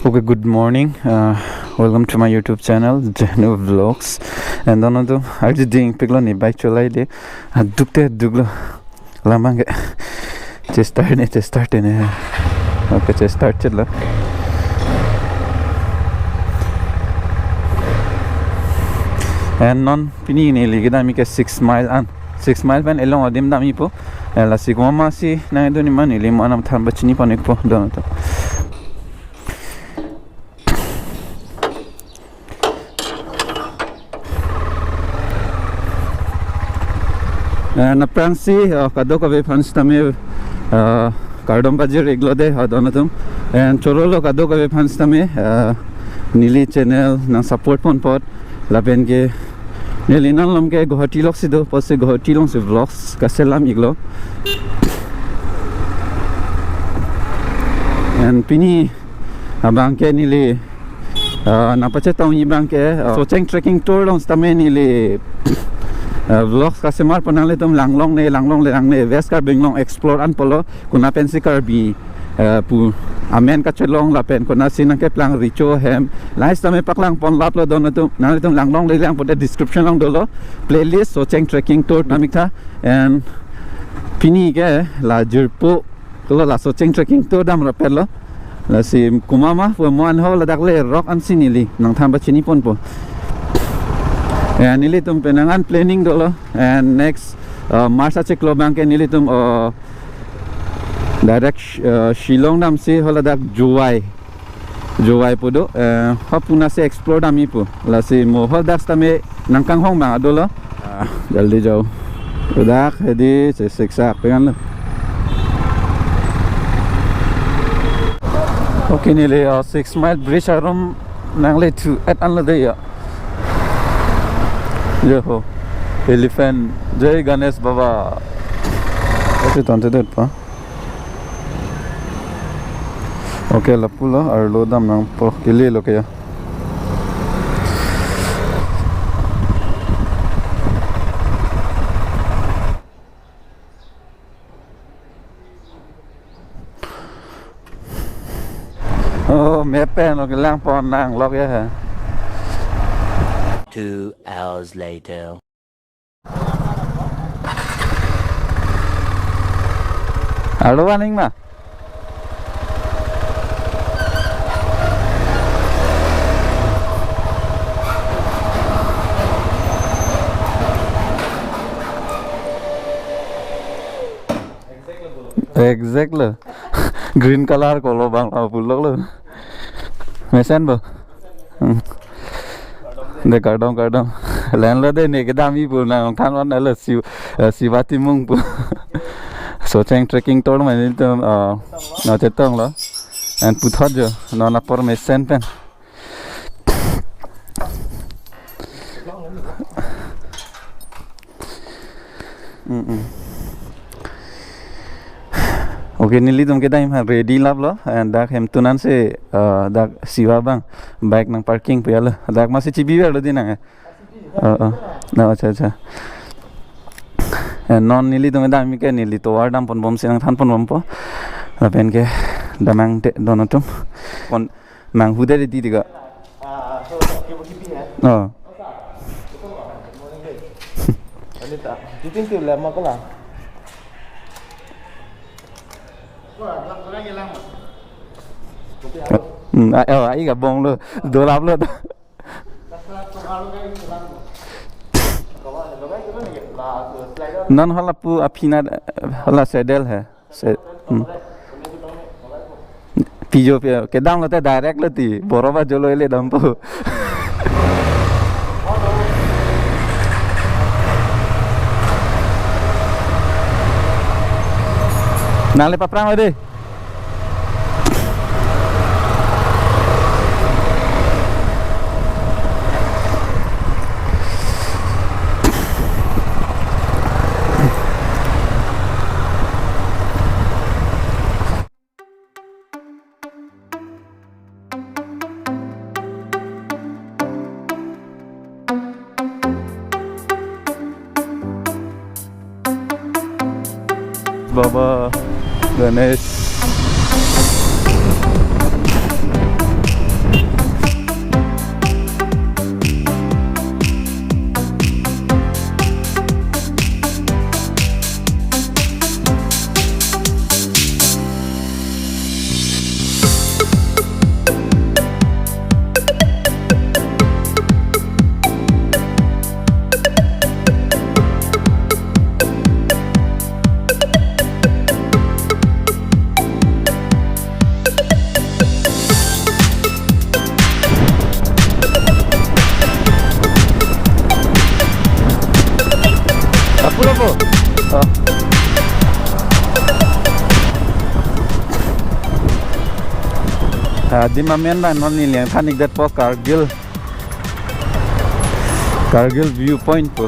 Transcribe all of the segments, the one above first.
Okay, good morning. Welcome to my YouTube channel, Genu Vlogs. And then I just doing piglo ni bike cholai de. Dukte duglo. Lamang just start ne. Okay, just start chilla. And non pini ni ligi dami ke 6 mile pan elong adim dami po. La sigoma si na do ni man ili mo anam tham bachini panik po dono to. Na pransi kado kabe fans tame kardom bajir eglo de donatum and chorolo kado kabe fans tame nili channel na support pon pot lapen ke nili nan lam ke Guwahati lok sido pose Guwahati long se vlogs kaselam iglo and pini abang ke nili na pache tong ibang ke socheng trekking tour long tame nili vlogs kasi mar panang litum langlong le west kar binglong explore an polo kuna pensi kar bi pu amen ka chelong la pen kuna sinang ke plang richo hem lais tame paklang pon lap lo don tu na litum langlong le lang put description long dolo playlist so cheng trekking tour namikta and pini ke la jirpo kolo la so cheng trekking tour dam ra pelo la si kumama pu mon ho la dak le rock an sinili nang tham ba chini pon po. And nilitum penangan planning dolo and next Marsa Cheklo Bank and nilitum direct Shillong nam si hola dak Juwai podo hapuna se explore dami po la si mo hol dak tame nangkang hong bang dolo jaldi jauh udah jadi seksa pengan lo. Okay nili 6 mile bridge arum nangle to at another ya. Yo, elephant, Jai Ganesh Baba. Kasi tonte det pa. Okay, lapula arlodam nang po kili lo kaya. Oh, mepen lo kilang po nang lo kaya. 2 hours later. Halo aning mah. Exactly. Green color kolo bang pulok lo. Mesen bo. De kardong len lo de ne ke dami pu na than on la Shiva Timung pu so cheng trekking tour ma ni to na te tong lo and pu thot jo no na por me sen pen okay nili tum ke time ready lab lo and dak hem tunan se dak Shiva bang bike nang parking pe lo dak masih cibi lo dinang no acha and non nili tum dam mi ke nili to war dam pon bom se nang than pon bom po la pen ke damang te donatum pon mang hu de di diga Anita, titin tu lama ko lang. Ai gặp bông luôn, đồ lắm luôn. Non hala pu apina hala sedel hai. Pijo pe ke dam late direct lati boroba jolo ele dam pu. Nale paprang ade. Baba Ganesh Di mamen ban non ni liang thanik dat po Kargil viewpoint po.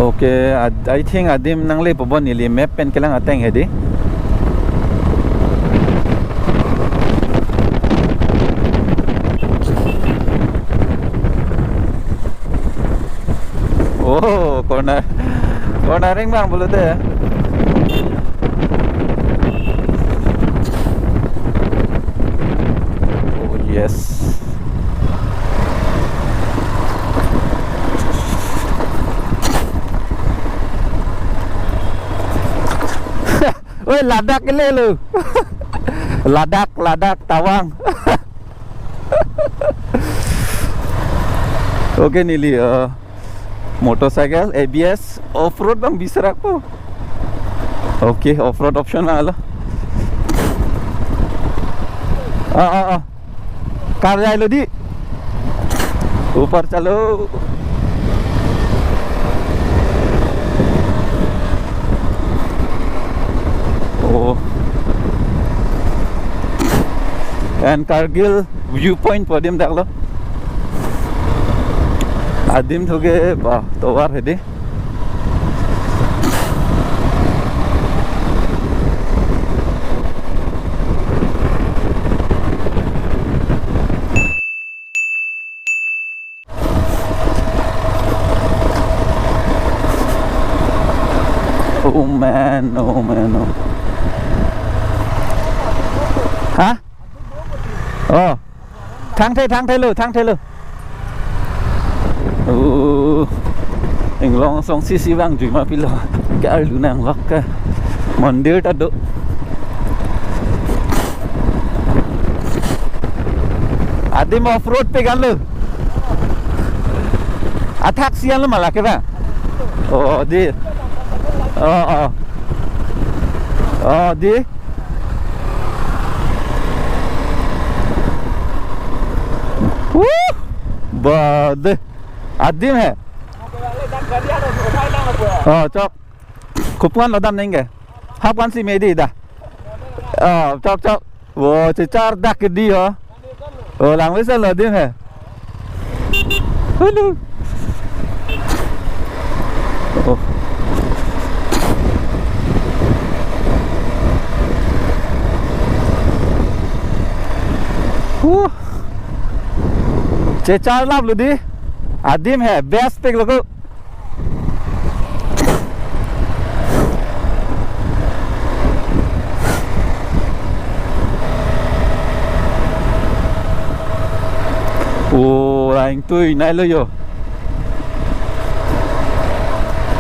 Okay, I think adim nang le pobon nili map pen kelang ateng hedi. Oh, cornering bang bolu de. Oh yes. Oi, ladak ke le lu. Ladak tawang. Okay nili motorcycle ABS off-road bang bisa rakpo. Okay, off-road option ala. Car जाए लो दी ऊपर चलो oh and Kargil viewpoint podium देख लो आदिम थोगे वाह तो वार है दे oh man oh hả thang thế lư anh long song si bang cuma mà pilo cái lu nang lok cái mandir ta do adim off road pe gan lu athak sian lu malah ke bang oh di oh di बद आदिम है चौक खुपवान लदम नहीं गए हापवान सी मेदी दा चौक वो चार दाक दी हो लांग वैसे लदिम है चार लाभ लुदी आदिम है बेस्ट पे लोगों oh lain tu naik lo yo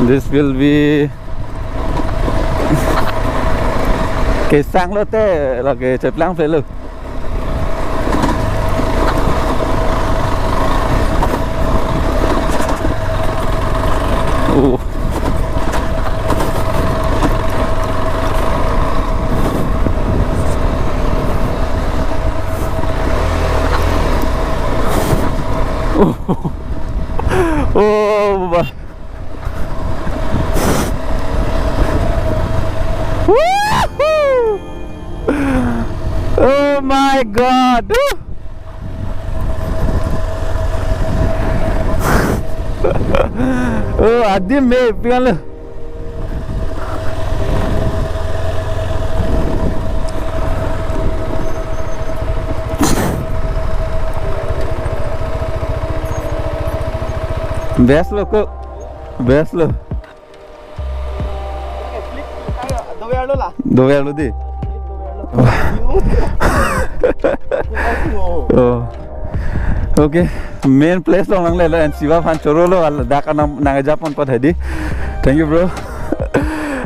this will be kesang lo te lagi ceplang pe lo oh my god oh adim me pian le best lo ko best lo do ver lo di Okay, main place long lang lelo and Shiva fan chorolo al daka nang Japan pot hedi. Thank you bro.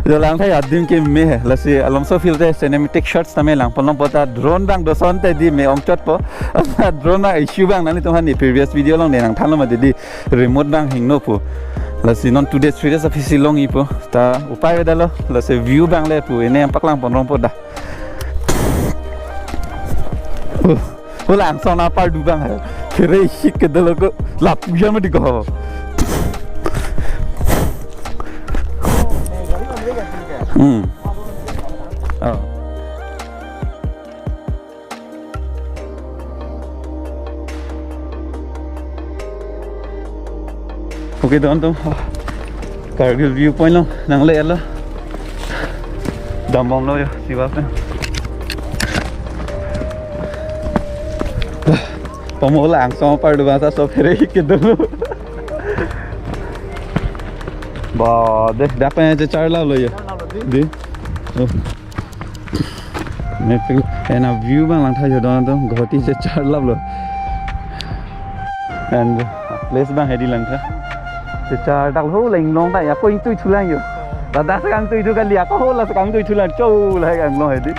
Jo lang thai adim ke me hai lasi alonso feel the cinematic shots tame lang polong pota drone bang doson te di me ong chot po. Drone na issue bang nani tumhan ni previous video long ne nang thalom ma di remote bang hingno po. Lasi non 2 days 3 days of silong ipo ta upai dalo lasi view bang le pu ene ampak lang ponrong po da. Lang song na par du bang hai. Kere shik ke dalo ko lap pujan ma di ko. Oh. Okay, teman-teman. Kargil viewpoint lo, nang le lo. Dambong lo ya, Shiva pe. Pemula langsung par dua bahasa so kere hik dulu. Bah, deh, dapat aja cara lo ya. Di. Oh. मैं फिर एना view बंग lung था जो दोनों तो घोटी से चार लब लो and place Bang Heidi lung था से चार डाल हो लेंग लोंग ता या कोई तुई छुलांग यो दादा से कांग तुई तो कर लिया को हो ला से कांग तुई छुलांग चौ ला है Kong low Heidi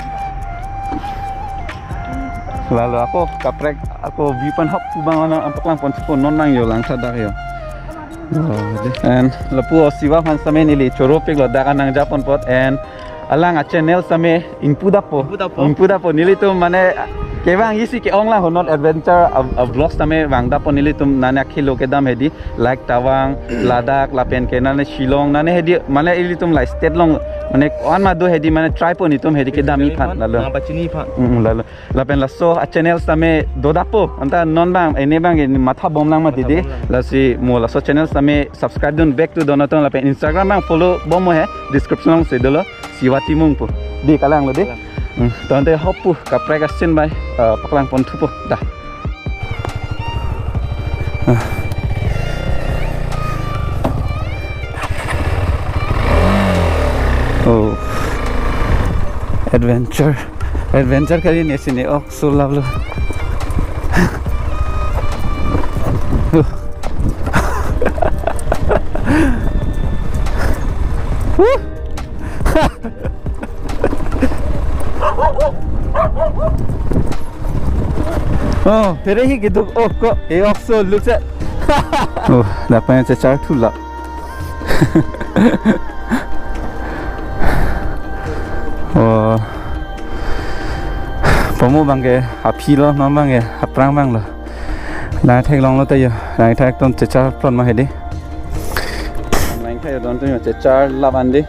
lalu aku kaprek aku view pan hop bang ana ampak lang pon pon non nang yo lang sa dak yo and lapu Shiva fan same ni li choropik lo dak nang Japan pot and alang a channel same inpuda po nili tum mane kewang isi ke ong la honot adventure a vlogs same wang da po nili tum nane khilo ke dam hedi like tawang ladak lapen ke nane shilong nane hedi mane ili tum la state long mane on ma do hedi mane try po ni tum hedi ke dam i phan lalu na bachini phan lalu lapen la so a channel same doda po anta non bang ene bang matha bom lang ma didi la si mo la so channel same subscribe don back to donaton lapen Instagram bang follow bom mo he description long se dolo Shiva Timung po di kalang lo di tante hop po kaprek asin bay paklang pon tu po dah oh adventure kali ni sini oh so lovely oh pere hi gitu oh kok so looks at oh dapat cecar thula oh pomo bangge api lo non bangge aprang bang lo la thek long lo ta yo la thek ton cecar plon ma hedi lang thek don ton cecar laban di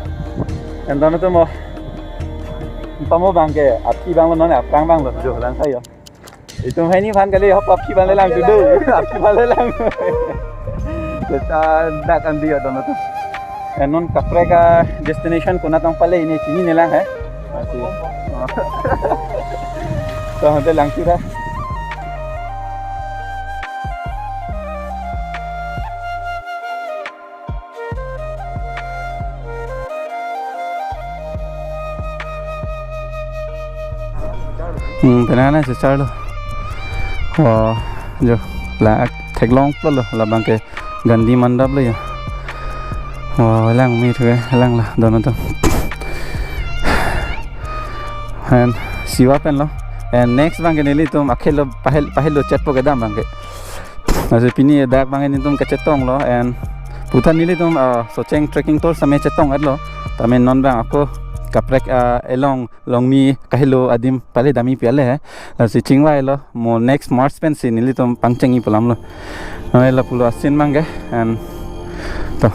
en don to mo pomo bangge api bang lo non aprang bang lo jo lang thek yo itu ini fan kali hop api bang le lang tu do api bang le lang cecar dak kan dia don to en non kapreka destination ko na tong pale ini sini ne lang hai तो हम तो lanky था बनाना से चार लो और जो ला थेक long प्लो लो ला बंके गंदी मंडप लो या और लंग मी थे लंग ला दोनों तो and Shiva pen lo and next bang ni li tum akhelo pahelo chat po kedam bang ke ase pini dak bang ni tum kachetong lo and putan ni li tum so cheng trekking tour same chetong at lo tamen non bang ako kaprek along long mi kahilo adim pale dami piale hai ase chingwai lo mo next march pen si ni li tum pangchengi polam lo la pulo asin bang ke and to